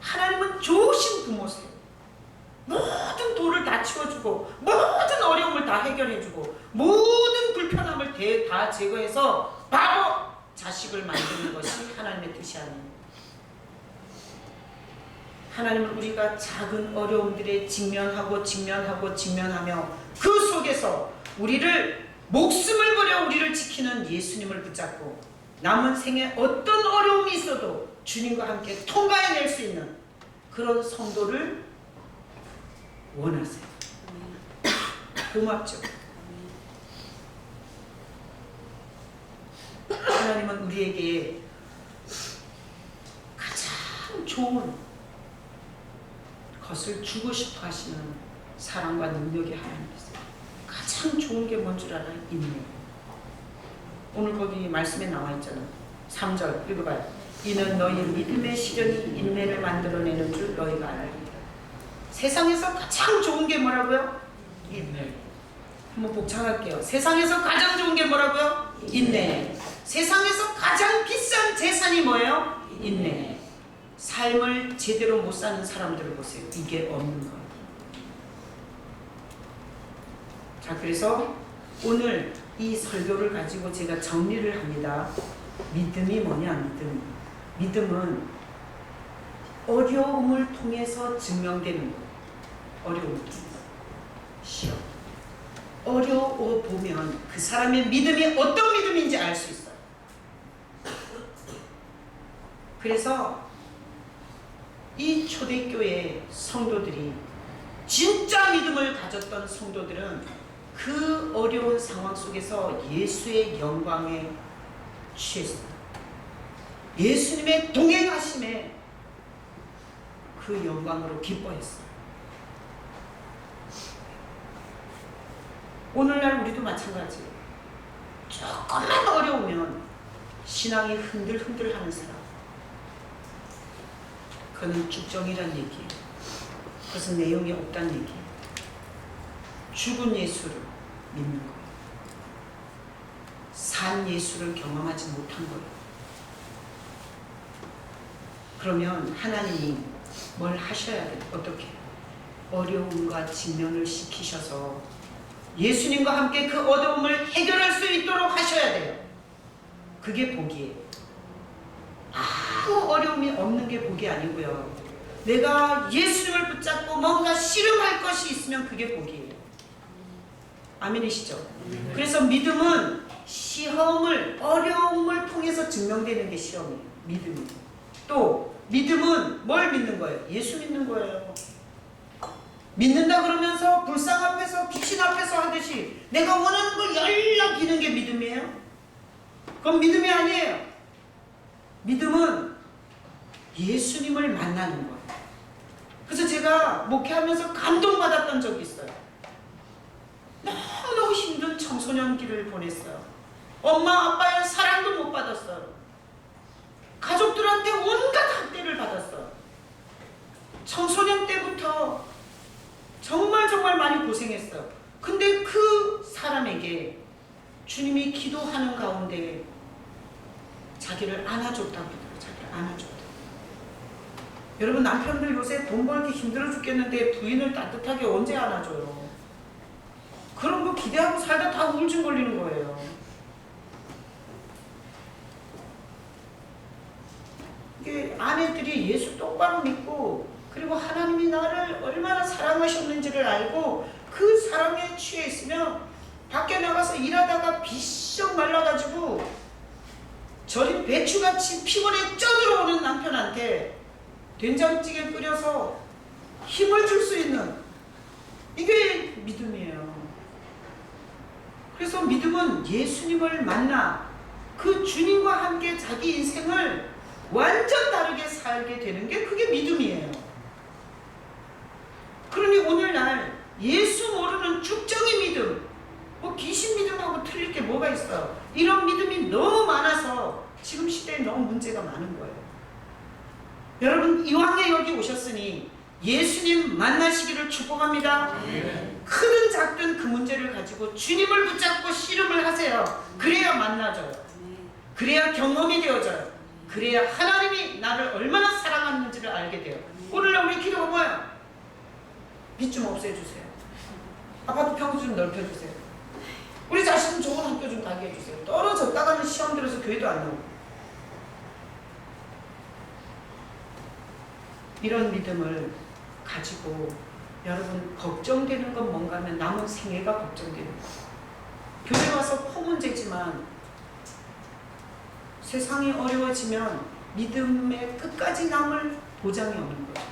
하나님은 좋으신 부모세요. 모든 돌을 다 치워주고 모든 어려움을 다 해결해주고 모든 불편함을 다 제거해서 바로 자식을 만드는 것이 하나님의 뜻이 아닙니다. 하나님은 우리가 작은 어려움들에 직면하며 그 속에서 우리를 목숨을 버려 우리를 지키는 예수님을 붙잡고 남은 생에 어떤 어려움이 있어도 주님과 함께 통과해낼 수 있는 그런 성도를 원하세요. 고맙죠? 하나님은 우리에게 가장 좋은 것을 주고 싶어 하시는 사랑과 능력의 하나님이세요. 가장 좋은 게 뭔 줄 알아요? 인내. 오늘 거기 말씀에 나와 있잖아요. 3절 읽어봐요. 이는 너희 믿음의 시련이 인내를 만들어내는 줄 너희가 알리라. 세상에서 가장 좋은 게 뭐라고요? 인내. 한번 복창할게요. 세상에서 가장 좋은 게 뭐라고요? 인내. 세상에서 가장 비싼 재산이 뭐예요? 인내. 삶을 제대로 못 사는 사람들을 보세요. 이게 없는 거예요. 자, 그래서 오늘 이 설교를 가지고 제가 정리를 합니다. 믿음이 뭐냐? 믿음은 어려움을 통해서 증명되는 거예요. 어려움을 통해서. 시험. 어려워 보면 그 사람의 믿음이 어떤 믿음인지 알 수 있어요. 그래서 이 초대교회 성도들이 진짜 믿음을 가졌던 성도들은 그 어려운 상황 속에서 예수의 영광에 취했어요. 예수님의 동행하심에 그 영광으로 기뻐했어요. 오늘날 우리도 마찬가지예요. 조금만 어려우면 신앙이 흔들흔들하는 사람, 그는 죽정이란 얘기예요. 그것은 내용이 없다는 얘기예요. 죽은 예수를 믿는 거예요. 산 예수를 경험하지 못한 거예요. 그러면 하나님이 뭘 하셔야 돼요? 어떻게? 어려움과 직면을 시키셔서 예수님과 함께 그 어려움을 해결할 수 있도록 하셔야 돼요. 그게 복이에요. 아무 어려움이 없는 게 복이 아니고요. 내가 예수님을 붙잡고 뭔가 씨름할 것이 있으면 그게 복이에요. 아멘이시죠? 그래서 믿음은 시험을, 어려움을 통해서 증명되는 게 시험이에요. 믿음이. 또 믿음은 뭘 믿는 거예요? 예수 믿는 거예요. 믿는다 그러면서 불상 앞에서 귀신 앞에서 하듯이 내가 원하는 걸 열라 비는 게 믿음이에요? 그건 믿음이 아니에요. 믿음은 예수님을 만나는 거예요. 그래서 제가 목회하면서 감동받았던 적이 있어요. 너무너무 힘든 청소년기를 보냈어요. 엄마 아빠의 사랑도 못 받았어요. 가족들한테 온갖 학대를 받았어요. 청소년 때부터 정말 많이 고생했어요. 근데 그 사람에게 주님이 기도하는 가운데 자기를 안아줬다고 그러더라고요. 자기를 안아줬다. 여러분, 남편들 요새 돈 벌기 힘들어 죽겠는데 부인을 따뜻하게 언제 안아줘요? 그런 거 기대하고 살다 다 우울증 걸리는 거예요. 이게 아내들이 예수 똑바로 믿고 그리고 하나님이 나를 얼마나 사랑하셨는지를 알고 그 사랑에 취해 있으면 밖에 나가서 일하다가 비쩍 말라가지고 절인 배추같이 피곤에 쪄들어오는 남편한테 된장찌개 끓여서 힘을 줄 수 있는 이게 믿음이에요. 그래서 믿음은 예수님을 만나 그 주님과 함께 자기 인생을 완전 다르게 살게 되는 게 그게 믿음이에요. 그러니 오늘날 예수 모르는 죽정의 믿음, 뭐 귀신 믿음하고 틀릴 게 뭐가 있어. 이런 믿음이 너무 많아서 지금 시대에 너무 문제가 많은 거예요. 여러분 이왕에 여기 오셨으니 예수님 만나시기를 축복합니다. 크든 작든 그 문제를 가지고 주님을 붙잡고 씨름을 하세요. 그래야 만나져요. 그래야 경험이 되어져요. 그래야 하나님이 나를 얼마나 사랑하는지를 알게 돼요. 오늘날 우리 기도가 뭐야? 빚 좀 없애주세요. 아파트 평수 좀 넓혀주세요. 우리 자식은 좋은 학교 좀 가게 해주세요. 떨어졌다가는 시험 들어서 교회도 안 나오고. 이런 믿음을 가지고 여러분 걱정되는 건 뭔가 하면 남은 생애가 걱정되는 거예요. 교회 와서 포 문제지만 세상이 어려워지면 믿음의 끝까지 남을 보장이 없는 거예요.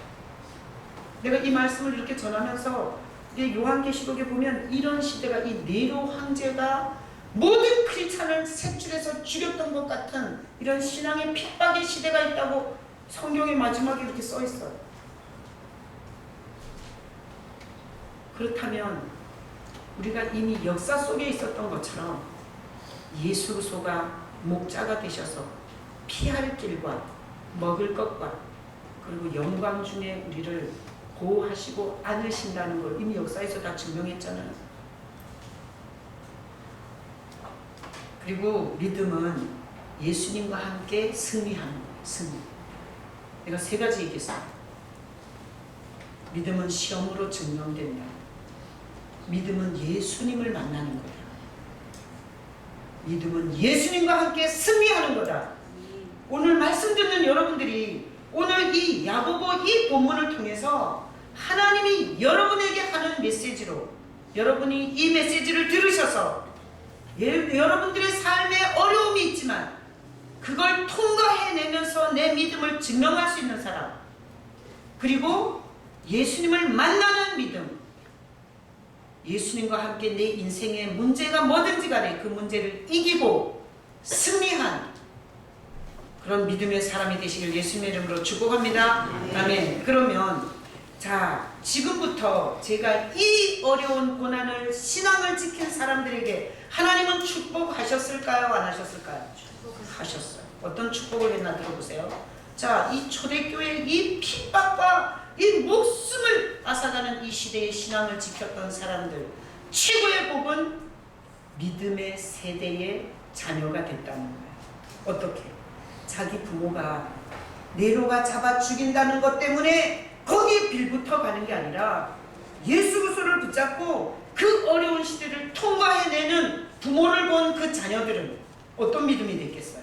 내가 이 말씀을 이렇게 전하면서 요한계시록에 보면 이런 시대가 이 네로 황제가 모든 크리스찬을 색출해서 죽였던 것 같은 이런 신앙의 핍박의 시대가 있다고 성경의 마지막에 이렇게 써 있어요. 그렇다면 우리가 이미 역사 속에 있었던 것처럼 예수 그리스도가 목자가 되셔서 피할 길과 먹을 것과 그리고 영광 중에 우리를 보호하시고 안으신다는 걸 이미 역사에서 다 증명했잖아요. 그리고 믿음은 예수님과 함께 승리하는 거예요. 승리. 내가 세 가지 얘기했어요. 믿음은 시험으로 증명된다. 믿음은 예수님을 만나는 거다. 믿음은 예수님과 함께 승리하는 거다. 오늘 말씀 듣는 여러분들이 오늘 이 야고보 이 본문을 통해서 하나님이 여러분에게 하는 메시지로 여러분이 이 메시지를 들으셔서 여러분들의 삶에 어려움이 있지만 그걸 통과해내면서 내 믿음을 증명할 수 있는 사람, 그리고 예수님을 만나는 믿음, 예수님과 함께 내 인생의 문제가 뭐든지 간에 그 문제를 이기고 승리한 그런 믿음의 사람이 되시길 예수님의 이름으로 축복합니다. 아멘. 그러면 자, 지금부터 제가 이 어려운 고난을 신앙을 지킨 사람들에게 하나님은 축복하셨을까요? 안 하셨을까요? 하셨어요. 어떤 축복을 했나 들어보세요. 자, 이 초대교회 이 핍박과 이 목숨을 앗아가는 이 시대의 신앙을 지켰던 사람들, 최고의 복은 믿음의 세대의 자녀가 됐다는 거예요. 어떻게? 자기 부모가 네로가 잡아 죽인다는 것 때문에 거기에 빌붙어 가는 게 아니라 예수 그리스도를 붙잡고 그 어려운 시대를 통과해내는 부모를 본 그 자녀들은 어떤 믿음이 됐겠어요?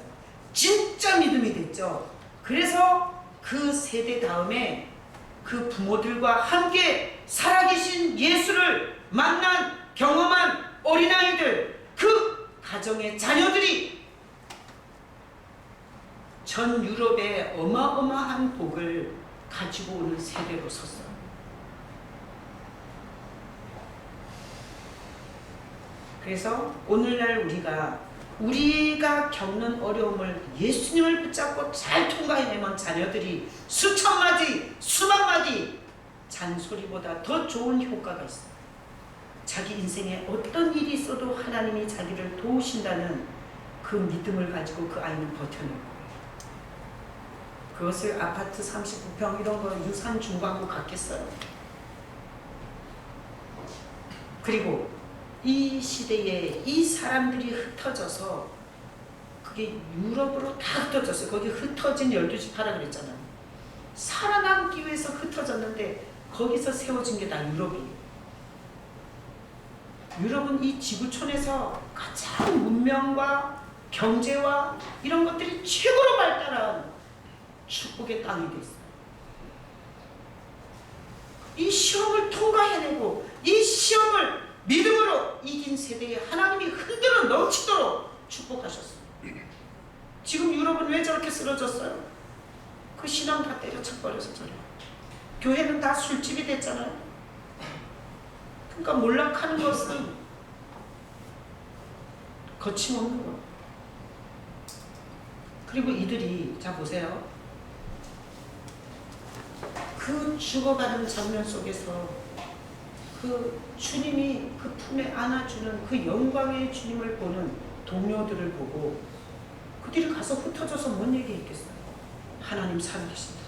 진짜 믿음이 됐죠. 그래서 그 세대 다음에 그 부모들과 함께 살아계신 예수를 만난 경험한 어린아이들, 그 가정의 자녀들이 전 유럽의 어마어마한 복을 가지고 오는 세대로 섰어요. 그래서 오늘날 우리가 겪는 어려움을 예수님을 붙잡고 잘 통과해내면 자녀들이 수천 마디, 수만 마디 잔소리보다 더 좋은 효과가 있어요. 자기 인생에 어떤 일이 있어도 하나님이 자기를 도우신다는 그 믿음을 가지고 그 아이는 버텨낼 거예요. 그것을 아파트 39평 이런 거 유산 중광고 갖겠어요. 그리고 이 시대에 이 사람들이 흩어져서 그게 유럽으로 다 흩어졌어요. 거기 흩어진 12집 하라 그랬잖아요. 살아남기 위해서 흩어졌는데 거기서 세워진 게 다 유럽이에요. 유럽은 이 지구촌에서 가장 문명과 경제와 이런 것들이 최고로 발달한 축복의 땅이 됐어요. 이 시험을 통과해내고 이 시험을 믿음으로 이긴 세대에 하나님이 흔들어 넘치도록 축복하셨어요. 지금 유럽은 왜 저렇게 쓰러졌어요? 그 신앙 다 때려쳐버려서 저래요. 교회는 다 술집이 됐잖아요. 그러니까 몰락하는 것은 거침없는 거. 그리고 이들이 자 보세요. 그 죽어가는 장면 속에서 그 주님이 그 품에 안아주는 그 영광의 주님을 보는 동료들을 보고 그들이 가서 흩어져서 뭔 얘기했겠어요? 하나님 살아계신다.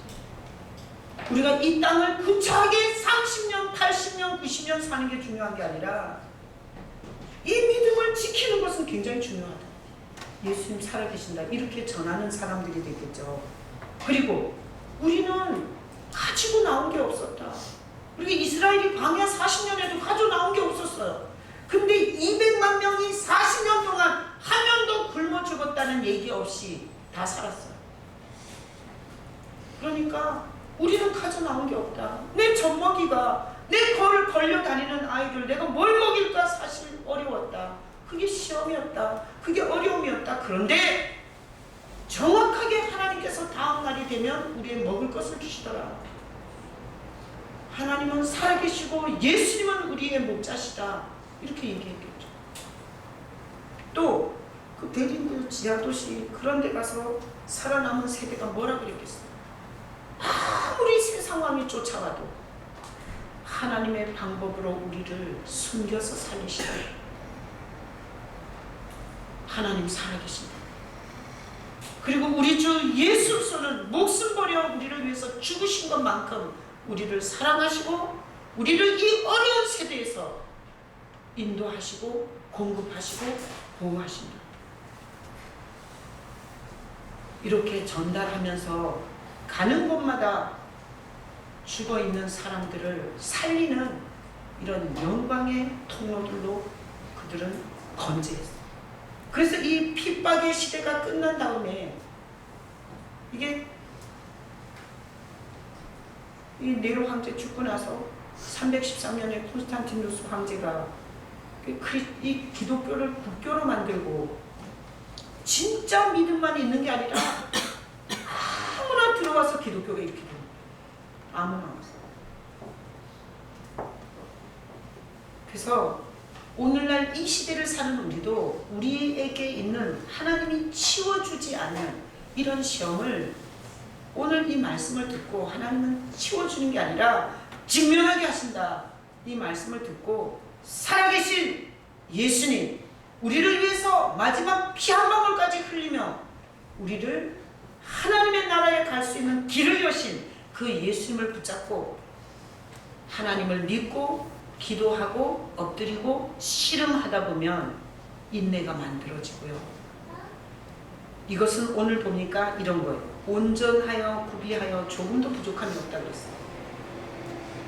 우리가 이 땅을 근처하게 30년, 80년, 90년 사는 게 중요한 게 아니라 이 믿음을 지키는 것은 굉장히 중요하다. 예수님 살아계신다. 이렇게 전하는 사람들이 되겠죠. 그리고 우리는 가지고 나온 게 없었다. 우리가 이스라엘이 광야 40년에도 가지고 나온 게 없었어요. 근데 200만 명이 40년 동안 한 명도 굶어 죽었다는 얘기 없이 다 살았어요. 그러니까 우리는 가져 나온 게 없다. 내 젖먹이가 내 거를 걸려 다니는 아이들 내가 뭘 먹일까 사실 어려웠다. 그게 시험이었다. 그게 어려움이었다. 그런데 정확하게 하나님께서 다음 날이 되면 우리의 먹을 것을 주시더라. 하나님은 살아계시고 예수님은 우리의 목자시다. 이렇게 얘기했겠죠. 또 그 베린드 지하도시 그런 데 가서 살아남은 세대가 뭐라 그랬겠어요? 아무리 새 상황이 쫓아와도 하나님의 방법으로 우리를 숨겨서 살리시다. 하나님 살아계신다. 그리고 우리 주 예수 그리스도는 목숨 버려 우리를 위해서 죽으신 것만큼 우리를 사랑하시고 우리를 이 어려운 세대에서 인도하시고 공급하시고 보호하신다. 이렇게 전달하면서 가는 곳마다 죽어있는 사람들을 살리는 이런 영광의 통로들로 그들은 건재했어요. 그래서 이 핍박의 시대가 끝난 다음에 이게 이 네로 황제 죽고 나서 313년에 콘스탄티누스 황제가 이 기독교를 국교로 만들고 진짜 믿음만 있는 게 아니라 아무나 들어와서 기독교가 이렇게 됩니다. 아무나 없어요. 그래서 오늘날 이 시대를 사는 우리도 우리에게 있는 하나님이 치워주지 않는 이런 시험을 오늘 이 말씀을 듣고 하나님은 치워주는 게 아니라 직면하게 하신다. 이 말씀을 듣고 살아계신 예수님 우리를 위해서 마지막 피 한 방울까지 흘리며 우리를 하나님의 나라에 갈 수 있는 길을 여신 그 예수님을 붙잡고 하나님을 믿고 기도하고 엎드리고 씨름하다 보면 인내가 만들어지고요. 이것은 오늘 보니까 이런 거예요. 온전하여 구비하여 조금도 부족함이 없다고 그랬어요.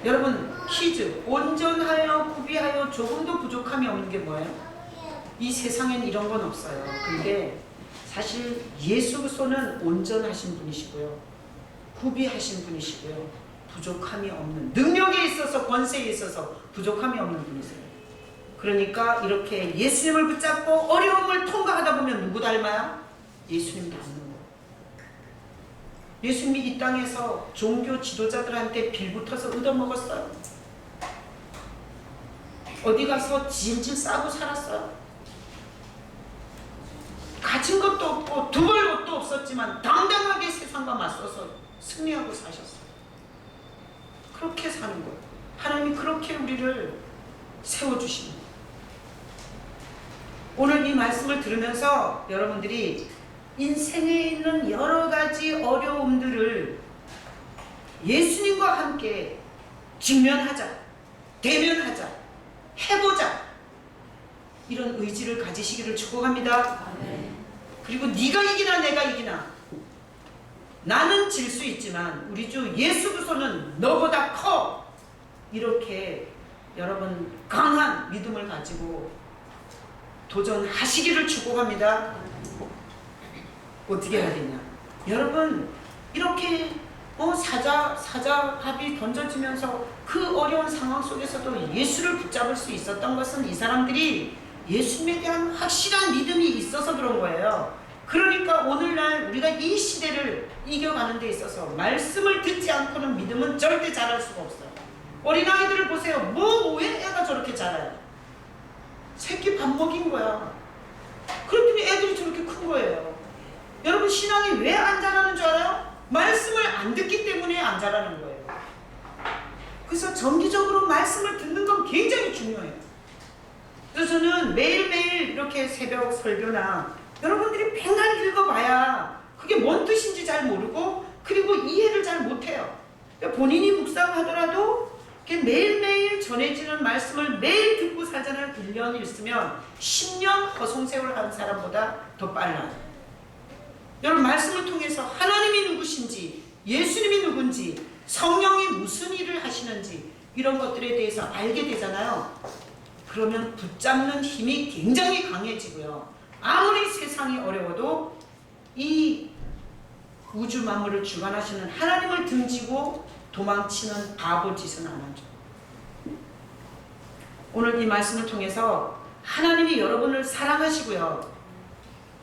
여러분 퀴즈. 온전하여 구비하여 조금도 부족함이 없는 게 뭐예요? 이 세상엔 이런 건 없어요. 근데 사실 예수 그리스도는 온전하신 분이시고요. 구비하신 분이시고요. 부족함이 없는, 능력에 있어서 권세에 있어서 부족함이 없는 분이세요. 그러니까 이렇게 예수님을 붙잡고 어려움을 통과하다 보면 누구 닮아요? 예수님 닮는 거예요. 예수님이 이 땅에서 종교 지도자들한테 빌붙어서 얻어먹었어요. 어디 가서 질질 싸고 살았어요. 가진 것도 없고 두 벌 것도 없었지만 당당하게 세상과 맞서서 승리하고 사셨어요. 그렇게 사는 거예요. 하나님이 그렇게 우리를 세워주시는 거예요. 오늘 이 말씀을 들으면서 여러분들이 인생에 있는 여러 가지 어려움들을 예수님과 함께 직면하자, 대면하자, 해보자, 이런 의지를 가지시기를 축복합니다. 그리고 네가 이기나 내가 이기나 나는 질 수 있지만 우리 주 예수 그리스도는 너보다 커, 이렇게 여러분 강한 믿음을 가지고 도전하시기를 축복합니다. 어떻게 해야 되냐? 여러분 이렇게 사자합이 던져지면서 그 어려운 상황 속에서도 예수를 붙잡을 수 있었던 것은 이 사람들이 예수님에 대한 확실한 믿음이 있어서 그런 거예요. 그러니까 오늘날 우리가 이 시대를 이겨가는 데 있어서 말씀을 듣지 않고는 믿음은 절대 자랄 수가 없어요. 어린아이들을 보세요. 왜 애가 저렇게 자라요? 새끼 밥 먹인 거야. 그랬더니 애들이 저렇게 큰 거예요. 여러분 신앙이 왜 안 자라는 줄 알아요? 말씀을 안 듣기 때문에 안 자라는 거예요. 그래서 정기적으로 말씀을 듣는 건 굉장히 중요해요. 그래서 저는 매일매일 이렇게 새벽 설교나 여러분들이 맨날 읽어봐야 그게 뭔 뜻인지 잘 모르고 그리고 이해를 잘 못해요. 본인이 묵상하더라도 매일매일 전해지는 말씀을 매일 듣고 살자는 1년 있으면 10년 허송세월 한 사람보다 더 빨라요. 여러분 말씀을 통해서 하나님이 누구신지 예수님이 누군지 성령이 무슨 일을 하시는지 이런 것들에 대해서 알게 되잖아요. 그러면 붙잡는 힘이 굉장히 강해지고요. 아무리 세상이 어려워도 이 우주 만물을 주관하시는 하나님을 등지고 도망치는 바보 짓은 안 하죠. 오늘 이 말씀을 통해서 하나님이 여러분을 사랑하시고요.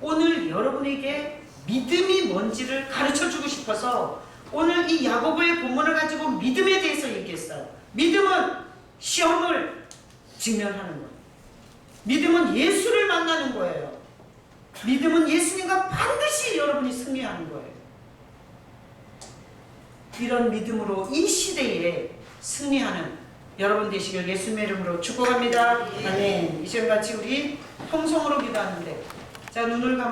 오늘 여러분에게 믿음이 뭔지를 가르쳐주고 싶어서 오늘 이 야고보의 본문을 가지고 믿음에 대해서 얘기했어요. 믿음은 시험을 직면하는 거예요. 믿음은 예수를 만나는 거예요. 믿음은 예수님과 반드시 여러분이 승리하는 거예요. 이런 믿음으로 이 시대에 승리하는 여러분 되시길 예수님의 이름으로 축복합니다. 아멘. 이 시간 같이 우리 통성으로 기도하는데 자 눈을 감아